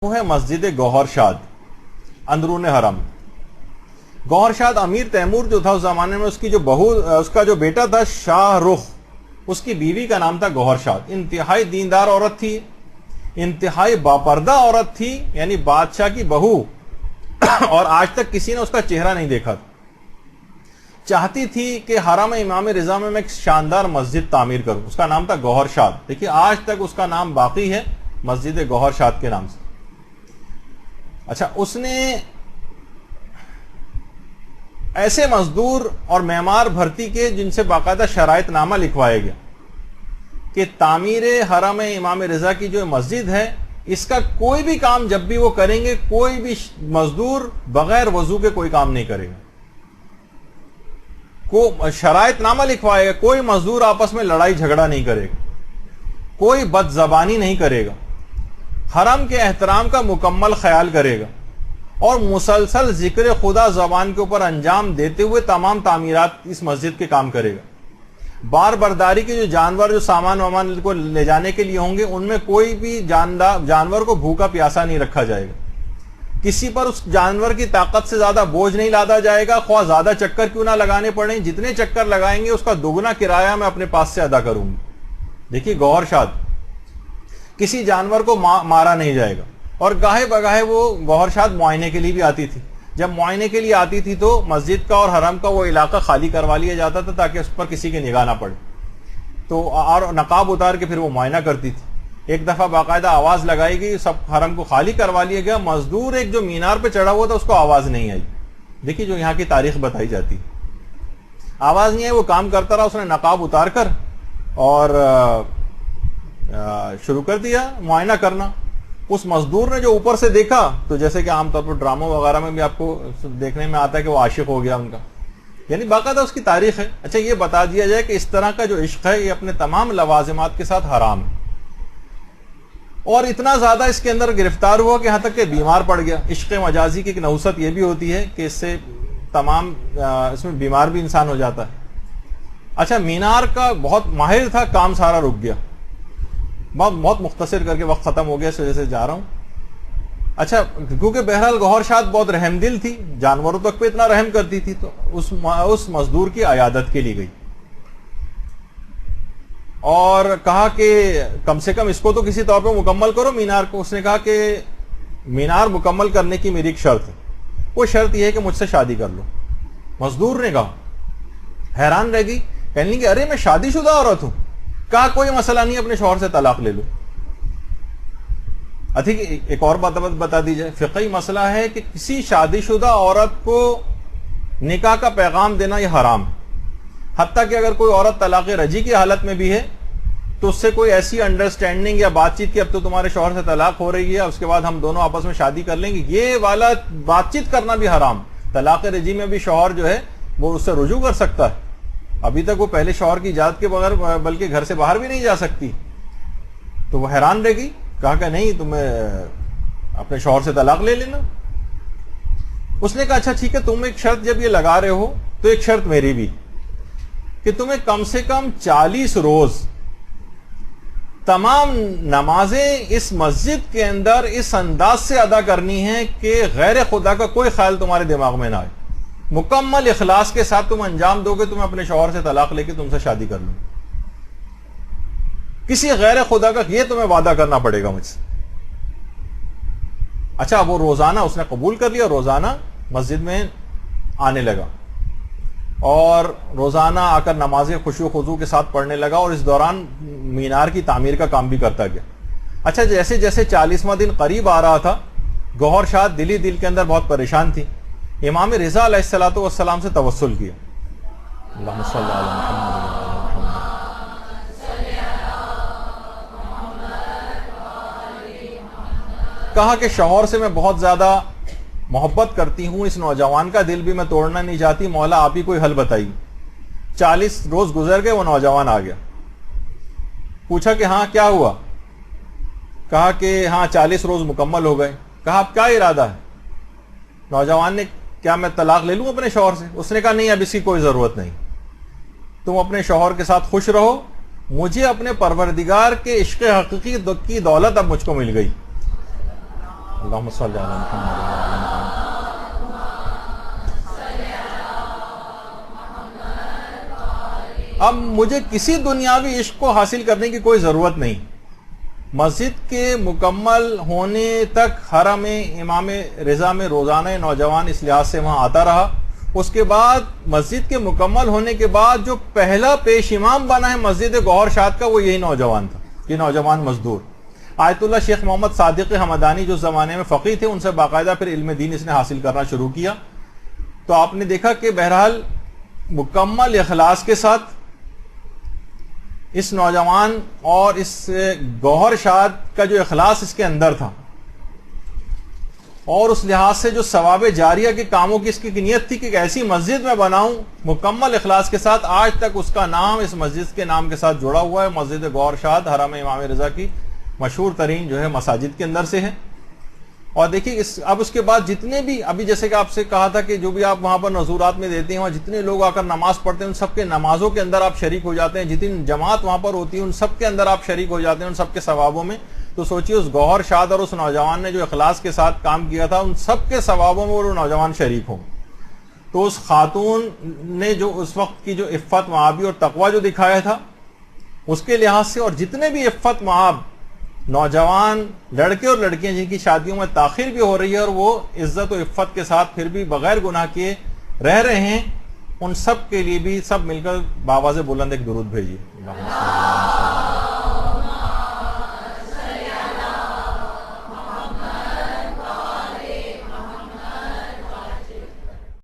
وہ ہے مسجد گوہر شاد اندرون حرم. گوہر شاد امیر تیمور جو تھا اس زمانے میں، اس کی جو بہو، اس کا جو بیٹا تھا شاہ رخ، اس کی بیوی کا نام تھا گوہر شاد. انتہائی دیندار عورت تھی، انتہائی باپردہ عورت تھی، یعنی بادشاہ کی بہو، اور آج تک کسی نے اس کا چہرہ نہیں دیکھا تھا. چاہتی تھی کہ حرم امام رضا میں ایک شاندار مسجد تعمیر کروں. اس کا نام تھا گوہر شاد. دیکھیے آج تک اس کا نام باقی ہے، مسجد گوہر شاد کے نام سے. اچھا، اس نے ایسے مزدور اور معمار بھرتی کے جن سے باقاعدہ شرائط نامہ لکھوایا گیا کہ تعمیر حرم امام رضا کی جو مسجد ہے، اس کا کوئی بھی کام جب بھی وہ کریں گے، کوئی بھی مزدور بغیر وضو کے کوئی کام نہیں کرے گا. شرائط نامہ لکھوائے گا، کوئی مزدور آپس میں لڑائی جھگڑا نہیں کرے گا، کوئی بد زبانی نہیں کرے گا، حرم کے احترام کا مکمل خیال کرے گا، اور مسلسل ذکر خدا زبان کے اوپر انجام دیتے ہوئے تمام تعمیرات اس مسجد کے کام کرے گا. بار برداری کے جو جانور، جو سامان وامان کو لے جانے کے لیے ہوں گے، ان میں کوئی بھی جانور کو بھوکا پیاسا نہیں رکھا جائے گا. کسی پر اس جانور کی طاقت سے زیادہ بوجھ نہیں لادا جائے گا، خواہ زیادہ چکر کیوں نہ لگانے پڑیں. جتنے چکر لگائیں گے اس کا دوگنا کرایہ میں اپنے پاس سے ادا کروں گی. دیکھیے گوہر شاد، کسی جانور کو مارا نہیں جائے گا. اور گاہے بگاہے وہ گوہر شاد معائنے کے لیے بھی آتی تھی. جب معائنے کے لیے آتی تھی تو مسجد کا اور حرم کا وہ علاقہ خالی کروا لیا جاتا تھا تاکہ اس پر کسی کی نگاہ نہ پڑے. تو اور نقاب اتار کے پھر وہ معائنہ کرتی تھی. ایک دفعہ باقاعدہ آواز لگائی گئی، سب حرم کو خالی کروا لیا گیا. مزدور ایک جو مینار پہ چڑھا ہوا تھا، اس کو آواز نہیں آئی. دیکھیے جو یہاں کی تاریخ بتائی جاتی، آواز نہیں آئی، وہ کام کرتا رہا. اس نے نقاب اتار کر اور شروع کر دیا معائنہ کرنا. اس مزدور نے جو اوپر سے دیکھا، تو جیسے کہ عام طور پر ڈراموں وغیرہ میں بھی آپ کو دیکھنے میں آتا ہے کہ وہ عاشق ہو گیا ان کا، یعنی باقاعدہ اس کی تاریخ ہے. اچھا، یہ بتا دیا جائے کہ اس طرح کا جو عشق ہے یہ اپنے تمام لوازمات کے ساتھ حرام ہے. اور اتنا زیادہ اس کے اندر گرفتار ہوا کہ یہاں تک کہ بیمار پڑ گیا. عشق مجازی کی ایک نحوست یہ بھی ہوتی ہے کہ اس سے تمام اس میں بیمار بھی انسان ہو جاتا ہے. اچھا، مینار کا بہت ماہر تھا، کام سارا رک گیا. بہت مختصر کر کے وقت ختم ہو گیا، اس وجہ سے جا رہا ہوں. اچھا، کیونکہ بہرحال گوہر شاد بہت رحم دل تھی، جانوروں تک پہ اتنا رحم کرتی تھی، تو اس مزدور کی عیادت کے لیے گئی اور کہا کہ کم سے کم اس کو تو کسی طور پہ مکمل کرو مینار کو. اس نے کہا کہ مینار مکمل کرنے کی میری ایک شرط ہے، وہ شرط یہ ہے کہ مجھ سے شادی کر لو. مزدور نے کہا، حیران رہ گئی، کہنے لگی ارے میں شادی شدہ عورت ہوں. کہا کوئی مسئلہ نہیں، اپنے شوہر سے طلاق لے لو. ایک اور بات بتا دی جائے، فقہی مسئلہ ہے کہ کسی شادی شدہ عورت کو نکاح کا پیغام دینا یہ حرام ہے. حتیٰ کہ اگر کوئی عورت طلاق رجعی کی حالت میں بھی ہے تو اس سے کوئی ایسی انڈرسٹینڈنگ یا بات چیت کی اب تو تمہارے شوہر سے طلاق ہو رہی ہے، اس کے بعد ہم دونوں آپس میں شادی کر لیں گے، یہ والا بات چیت کرنا بھی حرام. طلاق رجعی میں بھی شوہر جو ہے وہ اس سے رجوع کر سکتا ہے. ابھی تک وہ پہلے شوہر کی اجازت کے بغیر بلکہ گھر سے باہر بھی نہیں جا سکتی. تو وہ حیران رہ گئی، کہا کہ نہیں، تمہیں اپنے شوہر سے طلاق لے لینا. اس نے کہا اچھا ٹھیک ہے، تم ایک شرط جب یہ لگا رہے ہو تو ایک شرط میری بھی، کہ تمہیں کم سے کم 40 روز تمام نمازیں اس مسجد کے اندر اس انداز سے ادا کرنی ہے کہ غیر خدا کا کوئی خیال تمہارے دماغ میں نہ آئے. مکمل اخلاص کے ساتھ تم انجام دو گے، تمہیں اپنے شوہر سے طلاق لے کے تم سے شادی کر لوں. کسی غیر خدا کا یہ تمہیں وعدہ کرنا پڑے گا مجھ سے. اچھا، وہ روزانہ اس نے قبول کر لیا، روزانہ مسجد میں آنے لگا اور روزانہ آ کر نمازیں خشوع و خضوع کے ساتھ پڑھنے لگا، اور اس دوران مینار کی تعمیر کا کام بھی کرتا گیا. اچھا، جیسے جیسے 40واں دن قریب آ رہا تھا، گوہر شاد دل کے اندر بہت پریشان تھی. امام رضا علیہ الصلوۃ والسلام سے توسل کیا، اللہم صلی علی محمد. کہا کہ شوہر سے میں بہت زیادہ محبت کرتی ہوں، اس نوجوان کا دل بھی میں توڑنا نہیں چاہتی، مولا آپ ہی کوئی حل بتائیے. 40 روز گزر گئے، وہ نوجوان آ گیا. پوچھا کہ ہاں کیا ہوا؟ کہا کہ ہاں 40 روز مکمل ہو گئے. کہا اب کیا ارادہ ہے؟ نوجوان نے، کیا میں طلاق لے لوں اپنے شوہر سے؟ اس نے کہا نہیں، اب اس کی کوئی ضرورت نہیں، تم اپنے شوہر کے ساتھ خوش رہو، مجھے اپنے پروردگار کے عشق حقیقی کی دولت اب مجھ کو مل گئی. اللہم صلی علی محمد۔ اب مجھے کسی دنیاوی عشق کو حاصل کرنے کی کوئی ضرورت نہیں، مسجد کے مکمل ہونے تک حرم امام رضا میں روزانہ نوجوان اس لحاظ سے وہاں آتا رہا۔ اس کے بعد مسجد کے مکمل ہونے کے بعد جو پہلا پیش امام بنا ہے مسجد گوہر شاد کا، وہ یہی نوجوان تھا، یہ نوجوان مزدور آیت اللہ شیخ محمد صادق حمدانی جو زمانے میں فقیہ تھے، ان سے باقاعدہ پھر علم دین اس نے حاصل کرنا شروع کیا۔ تو آپ نے دیکھا کہ بہرحال مکمل اخلاص کے ساتھ اس نوجوان اور اس گوہر شاد کا جو اخلاص اس کے اندر تھا، اور اس لحاظ سے جو ثواب جاریہ کے کاموں کی اس کی نیت تھی کہ ایک ایسی مسجد میں بناؤں مکمل اخلاص کے ساتھ، آج تک اس کا نام اس مسجد کے نام کے ساتھ جڑا ہوا ہے۔ مسجد گوہر شاد حرم امام رضا کی مشہور ترین جو ہے مساجد کے اندر سے ہے۔ اور دیکھیے اب اس کے بعد جتنے بھی ابھی جیسے کہ آپ سے کہا تھا کہ جو بھی آپ وہاں پر نذورات میں دیتے ہیں، وہاں جتنے لوگ آ کر نماز پڑھتے ہیں ان سب کے نمازوں کے اندر آپ شریک ہو جاتے ہیں، جتنی جماعت وہاں پر ہوتی ہے ان سب کے اندر آپ شریک ہو جاتے ہیں، ان سب کے ثوابوں میں۔ تو سوچیے اس گوہر شاد اور اس نوجوان نے جو اخلاص کے ساتھ کام کیا تھا، ان سب کے ثوابوں میں وہ نوجوان شریک ہوں۔ تو اس خاتون نے جو اس وقت کی جو عفت معابی اور تقوی جو دکھایا تھا، اس کے لحاظ سے، اور جتنے بھی عفت معاب نوجوان لڑکے اور لڑکیاں جن کی شادیوں میں تاخیر بھی ہو رہی ہے اور وہ عزت و عفت کے ساتھ پھر بھی بغیر گناہ کیے رہ رہے ہیں، ان سب کے لیے بھی سب مل کر بآواز بلند ایک درود بھیجیے۔